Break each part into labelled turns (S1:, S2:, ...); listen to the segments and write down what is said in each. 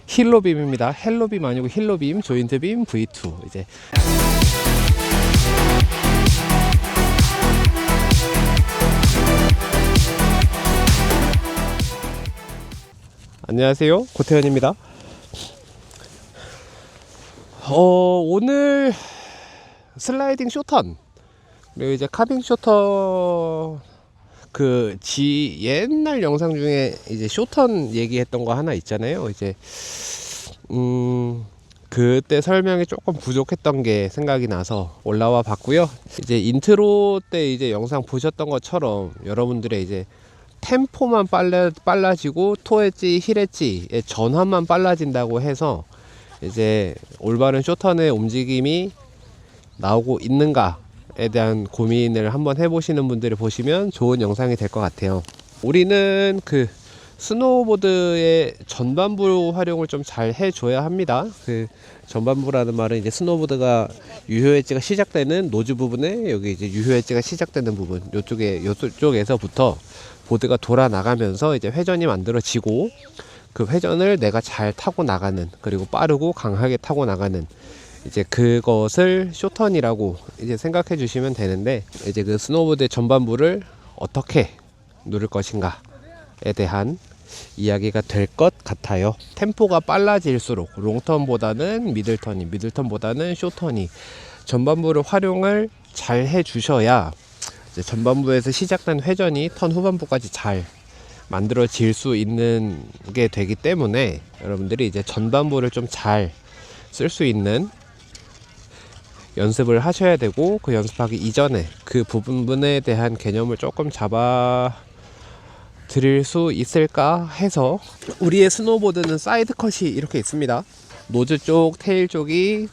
S1: 힐로빔입니다. 헬로빔 아니고 힐로빔 조인트빔 V2. 이제 안녕하세요, 고태현입니다. 오늘 슬라이딩 쇼턴 그리고 이제 카빙 쇼턴 옛날 영상 중에 이제 쇼턴 얘기했던 거 하나 있잖아요. 이제 그때 설명이 조금 부족했던 게 생각이 나서 올라와 봤고요. 이제 인트로 때 이제 영상 보셨던 것처럼 여러분들의 이제 템포만 빨라지고 토 엣지, 힐 엣지의 전환만 빨라진다고 해서 이제 올바른 쇼턴의 움직임이 나오고 있는가에 대한 고민을 한번 해보시는 분들이 보시면 좋은 영상이 될 것 같아요. 우리는 그 스노우보드의 전반부 활용을 좀 잘 해줘야 합니다. 그 전반부라는 말은 이제 스노우보드가 유효 엣지가 시작되는 노즈 부분에 여기 이제 유효 엣지가 시작되는 부분 요쪽에서부터 보드가 돌아 나가면서 이제 회전이 만들어지고 그 회전을 내가 잘 타고 나가는, 그리고 빠르고 강하게 타고 나가는 이제 그것을 쇼턴이라고 이제 생각해 주시면 되는데, 이제 그 스노우보드의 전반부를 어떻게 누를 것인가에 대한 이야기가 될 것 같아요. 템포가 빨라질수록 롱턴보다는 미들턴이, 미들턴보다는 쇼턴이 전반부를 활용을 잘 해 주셔야 이제 전반부에서 시작된 회전이 턴 후반부까지 잘 만들어질 수 있는 게 되기 때문에 여러분들이 이제 전반부를 좀 잘 쓸 수 있는 연습을 하셔야 되고, 그 연습하기 이전에 그 부분에 대한 개념을 조금 잡아 드릴 수 있을까 해서, 우리의 스노보드는 사이드 컷이 이렇게 있습니다. 노즈 쪽, 테일 쪽이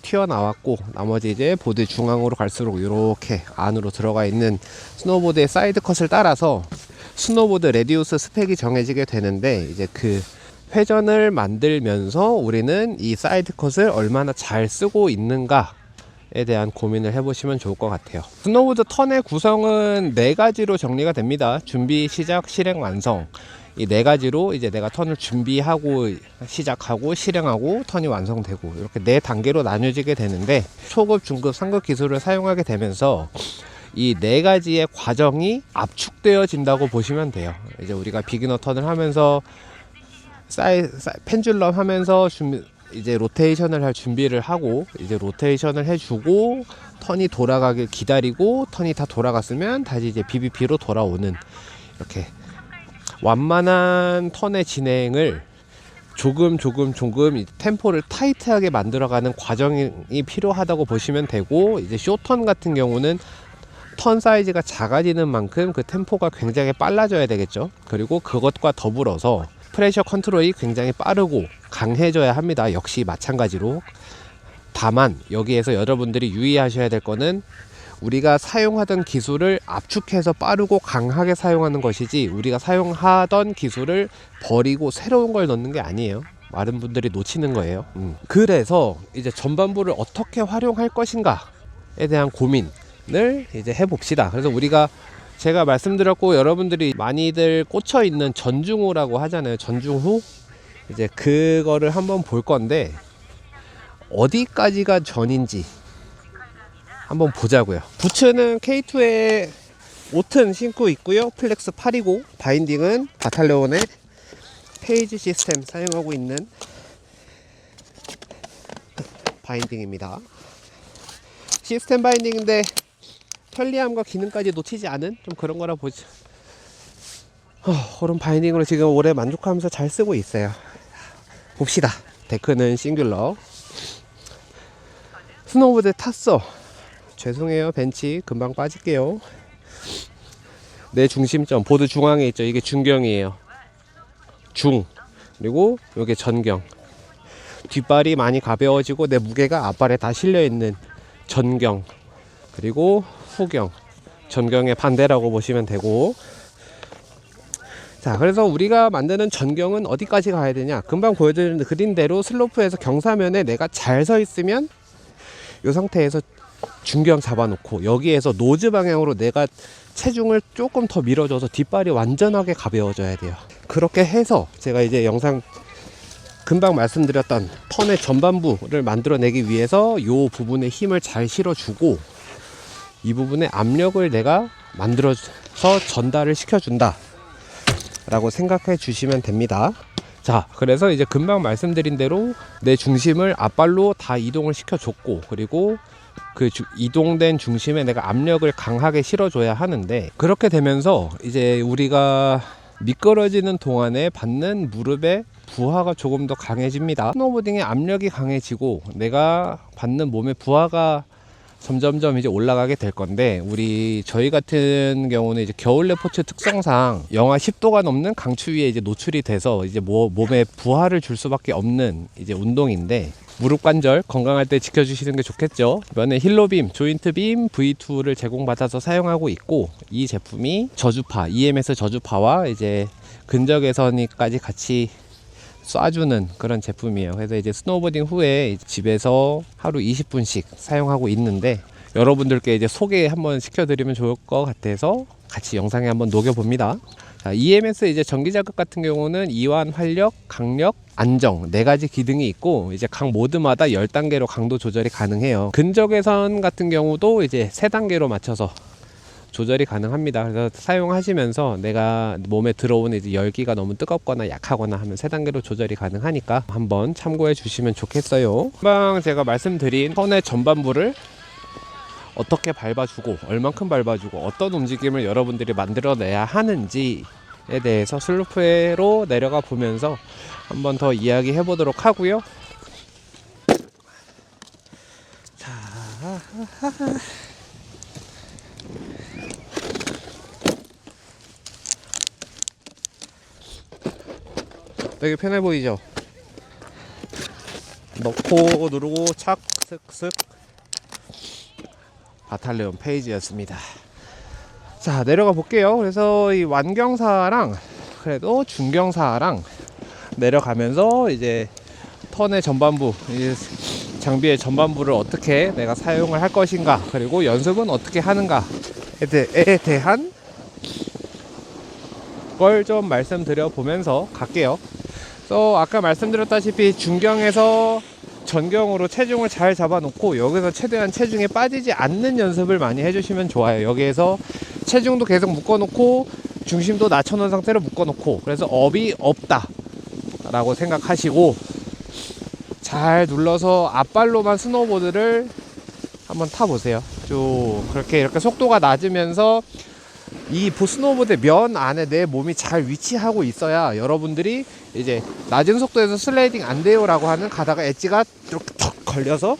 S1: 튀어나왔고, 나머지 이제 보드 중앙으로 갈수록 이렇게 안으로 들어가 있는 스노보드의 사이드 컷을 따라서 스노보드 레디우스 스펙이 정해지게 되는데, 이제 그 회전을 만들면서 우리는 이 사이드 컷을 얼마나 잘 쓰고 있는가에 대한 고민을 해보시면 좋을 것 같아요. 스노보드 턴의 구성은 4가지로 정리가 됩니다. 준비, 시작, 실행, 완성. 이 4가지로 이제 내가 턴을 준비하고 시작하고 실행하고 턴이 완성되고, 이렇게 4단계로 나뉘어지게 되는데, 초급, 중급, 상급 기술을 사용하게 되면서 이 4가지의 과정이 압축되어진다고 보시면 돼요. 이제 우리가 비기너 턴을 하면서 펜줄럼 하면서 이제 로테이션을 할 준비를 하고, 이제 로테이션을 해주고 턴이 돌아가길 기다리고, 턴이 다 돌아갔으면 다시 이제 BBP로 돌아오는, 이렇게 완만한 턴의 진행을 조금 템포를 타이트하게 만들어가는 과정이 필요하다고 보시면 되고, 이제 쇼턴 같은 경우는 턴 사이즈가 작아지는 만큼 그 템포가 굉장히 빨라져야 되겠죠. 그리고 그것과 더불어서 프레셔 컨트롤이 굉장히 빠르고 강해져야 합니다. 역시 마찬가지로. 다만 여기에서 여러분들이 유의하셔야 될 거는, 우리가 사용하던 기술을 압축해서 빠르고 강하게 사용하는 것이지, 우리가 사용하던 기술을 버리고 새로운 걸 넣는 게 아니에요. 많은 분들이 놓치는 거예요. 그래서 이제 전반부를 어떻게 활용할 것인가에 대한 고민을 이제 해봅시다. 그래서 제가 말씀드렸고 여러분들이 많이들 꽂혀 있는 전중후라고 하잖아요. 전중후. 이제 그거를 한번 볼 건데, 어디까지가 전인지 한번 보자고요. 부츠는 K2에 5튼 신고 있고요. 플렉스 8이고, 바인딩은 바탈레온의 페이지 시스템 사용하고 있는 바인딩입니다. 시스템 바인딩인데 편리함과 기능까지 놓치지 않은 좀 그런 거라 보죠. 그런 바인딩으로 지금 올해 만족하면서 잘 쓰고 있어요. 봅시다. 데크는 싱귤러. 스노우보드 탔어. 죄송해요, 벤치 금방 빠질게요. 내 중심점 보드 중앙에 있죠. 이게 중경이에요. 그리고 이게 전경. 뒷발이 많이 가벼워지고 내 무게가 앞발에 다 실려있는 전경, 그리고 후경. 전경의 반대라고 보시면 되고, 자, 그래서 우리가 만드는 전경은 어디까지 가야 되냐, 금방 보여드린 그린대로 슬로프에서 경사면에 내가 잘 서 있으면 이 상태에서 중경 잡아놓고, 여기에서 노즈 방향으로 내가 체중을 조금 더 밀어줘서 뒷발이 완전하게 가벼워져야 돼요. 그렇게 해서 제가 이제 영상 금방 말씀드렸던 턴의 전반부를 만들어내기 위해서 이 부분에 힘을 잘 실어주고 이 부분에 압력을 내가 만들어서 전달을 시켜준다 라고 생각해 주시면 됩니다. 자, 그래서 이제 금방 말씀드린 대로 내 중심을 앞발로 다 이동을 시켜줬고, 그리고 그 이동된 중심에 내가 압력을 강하게 실어줘야 하는데, 그렇게 되면서 이제 우리가 미끄러지는 동안에 받는 무릎의 부하가 조금 더 강해집니다. 스노보딩의 압력이 강해지고 내가 받는 몸의 부하가 점점점 이제 올라가게 될 건데, 저희 같은 경우는 이제 겨울 레포츠 특성상 영하 10도가 넘는 강추위에 이제 노출이 돼서 이제 몸에 부하를 줄 수밖에 없는 이제 운동인데, 무릎 관절 건강할 때 지켜주시는 게 좋겠죠. 이번에 힐로빔, 조인트빔 V2를 제공받아서 사용하고 있고, 이 제품이 저주파, EMS 저주파와 이제 근적 개선이까지 같이 쏴주는 그런 제품이에요. 그래서 이제 스노우보딩 후에 집에서 하루 20분씩 사용하고 있는데, 여러분들께 이제 소개 한번 시켜드리면 좋을 것 같아서 같이 영상에 한번 녹여봅니다. 자, EMS 이제 전기 자극 같은 경우는 이완, 활력, 강력, 안정 4가지 기능이 있고, 이제 각 모드마다 10단계로 강도 조절이 가능해요. 근적 개선 같은 경우도 이제 3단계로 맞춰서 조절이 가능합니다. 그래서 사용하시면서 내가 몸에 들어오는 이제 열기가 너무 뜨겁거나 약하거나 하면 3단계로 조절이 가능하니까 한번 참고해 주시면 좋겠어요. 금방 제가 말씀드린 턴의 전반부를 어떻게 밟아주고 얼만큼 밟아주고 어떤 움직임을 여러분들이 만들어내야 하는지에 대해서 슬로프로 내려가 보면서 한번 더 이야기해 보도록 하고요. 자, 되게 편해 보이죠? 넣고 누르고 착 슥슥. 바탈레온 페이지였습니다. 자, 내려가 볼게요. 그래서 이 완경사랑 그래도 중경사랑 내려가면서 이제 턴의 전반부, 장비의 전반부를 어떻게 내가 사용을 할 것인가, 그리고 연습은 어떻게 하는가에 대한 걸 좀 말씀드려 보면서 갈게요. 그래서 아까 말씀드렸다시피 중경에서 전경으로 체중을 잘 잡아놓고 여기서 최대한 체중에 빠지지 않는 연습을 많이 해주시면 좋아요. 여기에서 체중도 계속 묶어놓고 중심도 낮춰놓은 상태로 묶어놓고, 그래서 업이 없다 라고 생각하시고 잘 눌러서 앞발로만 스노보드를 한번 타보세요. 쭉 그렇게 이렇게 속도가 낮으면서 이 스노보드 면 안에 내 몸이 잘 위치하고 있어야 여러분들이 이제 낮은 속도에서 슬라이딩 안 돼요 라고 하는, 가다가 엣지가 이렇게 턱 걸려서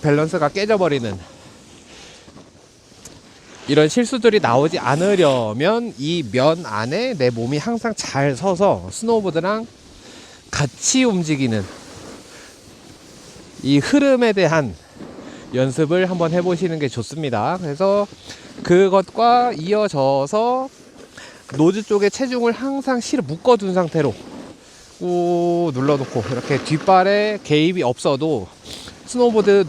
S1: 밸런스가 깨져버리는 이런 실수들이 나오지 않으려면 이 면 안에 내 몸이 항상 잘 서서 스노보드랑 같이 움직이는 이 흐름에 대한 연습을 한번 해보시는 게 좋습니다. 그래서 그것과 이어져서 노즈 쪽에 체중을 항상 묶어둔 상태로 꾹 눌러놓고, 이렇게 뒷발에 개입이 없어도 스노보드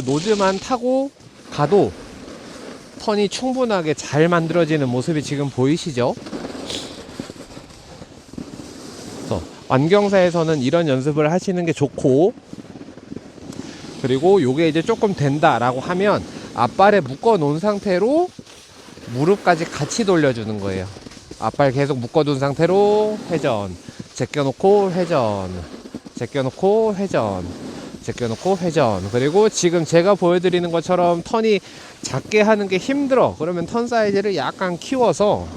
S1: 노즈만 타고 가도 턴이 충분하게 잘 만들어지는 모습이 지금 보이시죠? 그래서 완경사에서는 이런 연습을 하시는 게 좋고, 그리고 요게 이제 조금 된다 라고 하면 앞발에 묶어 놓은 상태로 무릎까지 같이 돌려주는 거예요. 앞발 계속 묶어둔 상태로 회전, 제껴놓고 회전, 제껴놓고 회전, 제껴놓고 회전. 그리고 지금 제가 보여드리는 것처럼 턴이 작게 하는 게 힘들어, 그러면 턴 사이즈를 약간 키워서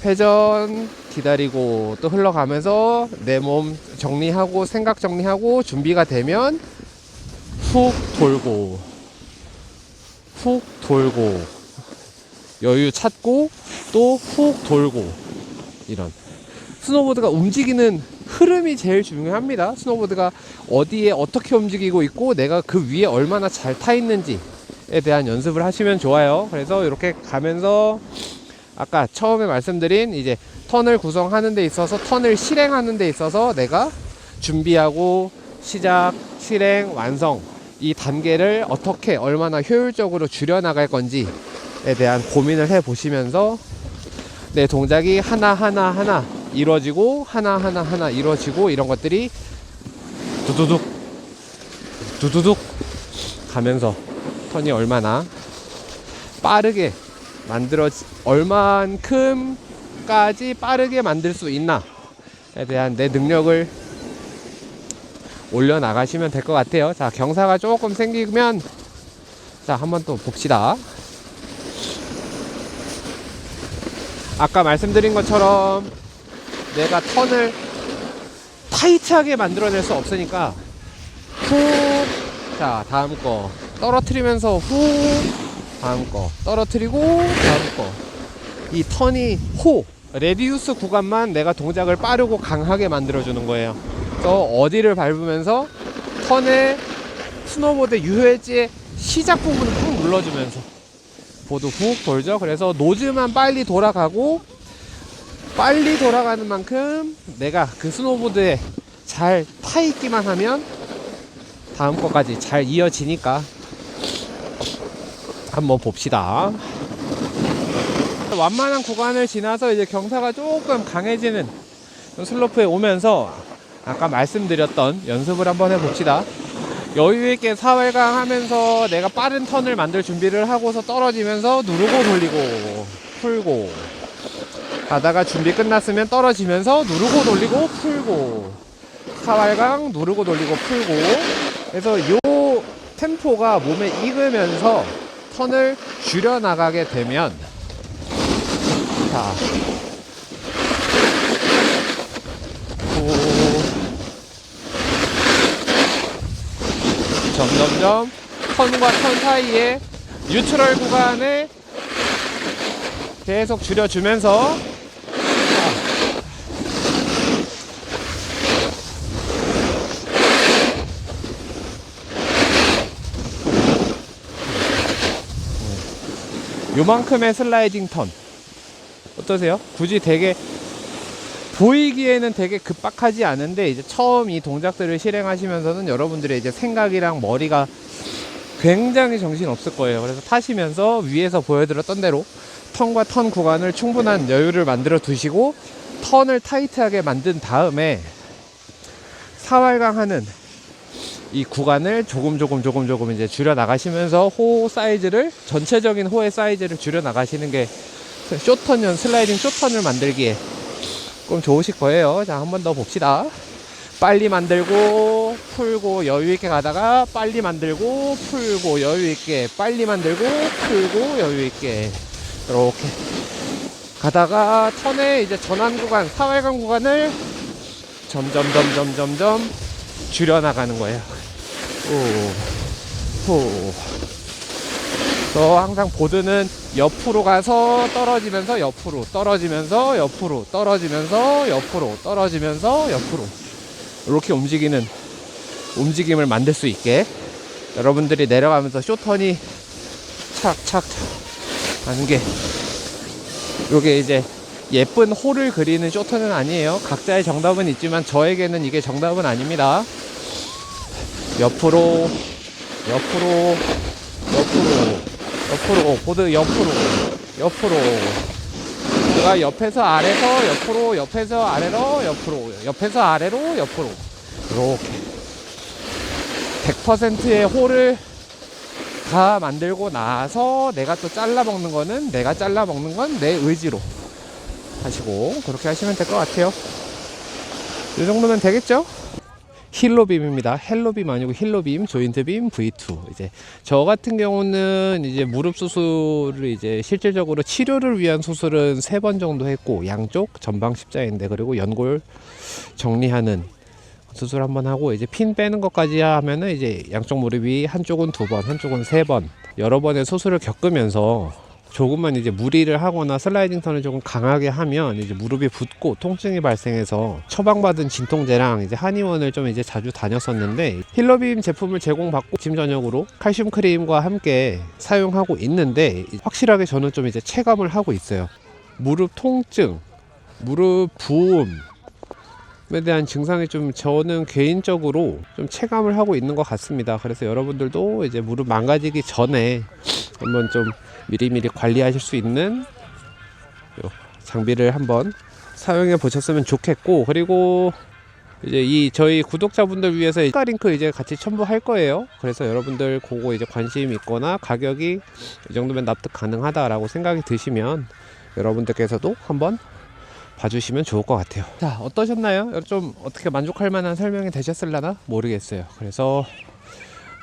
S1: 회전 기다리고 또 흘러가면서 내 몸 정리하고 생각 정리하고 준비가 되면 훅 돌고 훅 돌고 여유 찾고 또 훅 돌고, 이런 스노보드가 움직이는 흐름이 제일 중요합니다. 스노보드가 어디에 어떻게 움직이고 있고 내가 그 위에 얼마나 잘 타 있는지에 대한 연습을 하시면 좋아요. 그래서 이렇게 가면서 아까 처음에 말씀드린 이제 턴을 구성하는 데 있어서, 턴을 실행하는 데 있어서 내가 준비하고 시작, 실행, 완성, 이 단계를 어떻게 얼마나 효율적으로 줄여나갈 건지에 대한 고민을 해 보시면서 내 동작이 하나하나 이루어지고 하나 이루어지고 이런 것들이 두두둑 두두둑 가면서 턴이 얼마나 빠르게 얼만큼까지 빠르게 만들 수 있나에 대한 내 능력을 올려 나가시면 될 것 같아요. 자, 경사가 조금 생기면 자, 한번 또 봅시다. 아까 말씀드린 것처럼 내가 턴을 타이트하게 만들어낼 수 없으니까 후, 자, 다음 거 떨어뜨리면서 후, 다음 거 떨어뜨리고 다음 거. 이 턴이 레디우스 구간만 내가 동작을 빠르고 강하게 만들어주는 거예요. 그래서 어디를 밟으면서 턴의 스노보드 유해지의 시작 부분을 꾹 눌러주면서 보드 훅 돌죠. 그래서 노즈만 빨리 돌아가고 빨리 돌아가는 만큼 내가 그 스노보드에 잘 타있기만 하면 다음 거까지 잘 이어지니까 한번 봅시다. 완만한 구간을 지나서 이제 경사가 조금 강해지는 슬로프에 오면서 아까 말씀드렸던 연습을 한번 해봅시다. 여유있게 사활강 하면서 내가 빠른 턴을 만들 준비를 하고서 떨어지면서 누르고 돌리고 풀고 가다가 준비 끝났으면 떨어지면서 누르고 돌리고 풀고 사활강 누르고 돌리고 풀고. 그래서 요 템포가 몸에 익으면서 턴을 줄여 나가게 되면 자 점점점 턴과 턴 사이에 뉴트럴 구간에 계속 줄여주면서 요만큼의 슬라이딩 턴 어떠세요? 굳이 되게 보이기에는 되게 급박하지 않은데 이제 처음 이 동작들을 실행하시면서는 여러분들의 이제 생각이랑 머리가 굉장히 정신 없을 거예요. 그래서 타시면서 위에서 보여드렸던 대로 턴과 턴 구간을 충분한 여유를 만들어 두시고 턴을 타이트하게 만든 다음에 사활강 하는 이 구간을 조금 이제 줄여 나가시면서 호 사이즈를 전체적인 호의 사이즈를 줄여 나가시는 게 쇼턴용 슬라이딩 쇼턴을 만들기에 조금 좋으실 거예요. 자, 한 번 더 봅시다. 빨리 만들고 풀고 여유있게 가다가 빨리 만들고 풀고 여유있게 빨리 만들고 풀고 여유있게 이렇게 가다가 턴의 이제 전환 구간 사활강 구간을 점점 줄여나가는 거예요. 그래서 항상 보드는 옆으로 가서 떨어지면서 옆으로 떨어지면서 옆으로 떨어지면서 옆으로 떨어지면서 옆으로 이렇게 움직이는 움직임을 만들 수 있게 여러분들이 내려가면서 쇼턴이 착착착 하는 게 요게 이제 예쁜 홀을 그리는 쇼턴은 아니에요. 각자의 정답은 있지만 저에게는 이게 정답은 아닙니다. 옆으로 보드 옆으로 내가 옆에서 아래서 옆으로 옆에서 아래로 옆에서 아래로 옆으로 이렇게 100%의 홀을 다 만들고 나서 내가 또 잘라 먹는 거는 내가 잘라 먹는 건 내 의지로 하시고 그렇게 하시면 될 것 같아요. 이 정도면 되겠죠? 힐로빔입니다. 헬로빔 아니고 힐로빔, 조인트빔 V2. 이제 저 같은 경우는 이제 무릎 수술을 이제 실질적으로 치료를 위한 수술은 3번 정도 했고 양쪽 전방 십자인대 그리고 연골 정리하는 수술 한번 하고 이제 핀 빼는 것까지 하면은 이제 양쪽 무릎이 한쪽은 2번, 한쪽은 3번 여러 번의 수술을 겪으면서 조금만 이제 무리를 하거나 슬라이딩 턴을 조금 강하게 하면 이제 무릎이 붓고 통증이 발생해서 처방받은 진통제랑 이제 한의원을 좀 이제 자주 다녔었는데 힐러빔 제품을 제공받고 아침 저녁으로 칼슘 크림과 함께 사용하고 있는데 확실하게 저는 좀 이제 체감을 하고 있어요. 무릎 통증, 무릎 부음에 대한 증상이 좀 저는 개인적으로 좀 체감을 하고 있는 것 같습니다. 그래서 여러분들도 이제 무릎 망가지기 전에 한번 좀 미리미리 관리하실 수 있는 장비를 한번 사용해 보셨으면 좋겠고, 그리고 이제 저희 구독자분들 위해서 추가 링크 이제 같이 첨부할 거예요. 그래서 여러분들 그거 이제 관심 있거나 가격이 이 정도면 납득 가능하다라고 생각이 드시면 여러분들께서도 한번 봐주시면 좋을 것 같아요. 자, 어떠셨나요? 좀 어떻게 만족할 만한 설명이 되셨을라나 모르겠어요. 그래서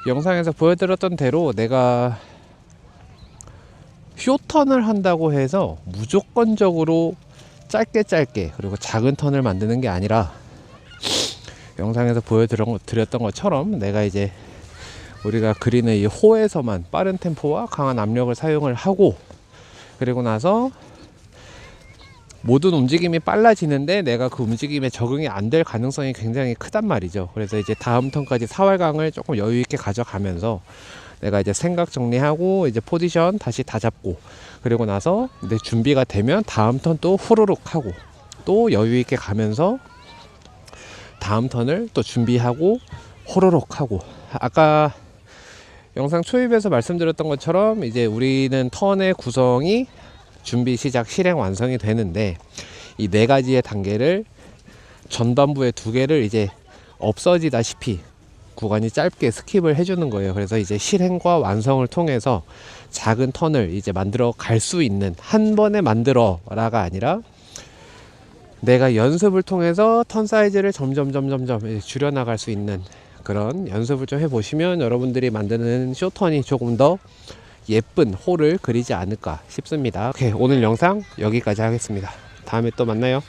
S1: 영상에서 보여드렸던 대로 내가 쇼턴을 한다고 해서 무조건적으로 짧게 그리고 작은 턴을 만드는 게 아니라, 영상에서 보여드렸던 것처럼 내가 이제 우리가 그리는 이 호에서만 빠른 템포와 강한 압력을 사용을 하고, 그리고 나서 모든 움직임이 빨라지는데 내가 그 움직임에 적응이 안 될 가능성이 굉장히 크단 말이죠. 그래서 이제 다음 턴까지 사활강을 조금 여유 있게 가져가면서 내가 이제 생각 정리하고 이제 포지션 다시 다 잡고, 그리고 나서 내 준비가 되면 다음 턴 또 후루룩 하고, 또 여유 있게 가면서 다음 턴을 또 준비하고 호로록 하고, 아까 영상 초입에서 말씀드렸던 것처럼 이제 우리는 턴의 구성이 준비, 시작, 실행, 완성이 되는데, 이 네 가지의 단계를 전반부의 두 개를 이제 없어지다시피 구간이 짧게 스킵을 해주는 거예요. 그래서 이제 실행과 완성을 통해서 작은 턴을 이제 만들어 갈 수 있는, 한 번에 만들어라가 아니라 내가 연습을 통해서 턴 사이즈를 점점 줄여나갈 수 있는 그런 연습을 좀 해보시면 여러분들이 만드는 쇼턴이 조금 더 예쁜 홀을 그리지 않을까 싶습니다. 오케이, 오늘 영상 여기까지 하겠습니다. 다음에 또 만나요.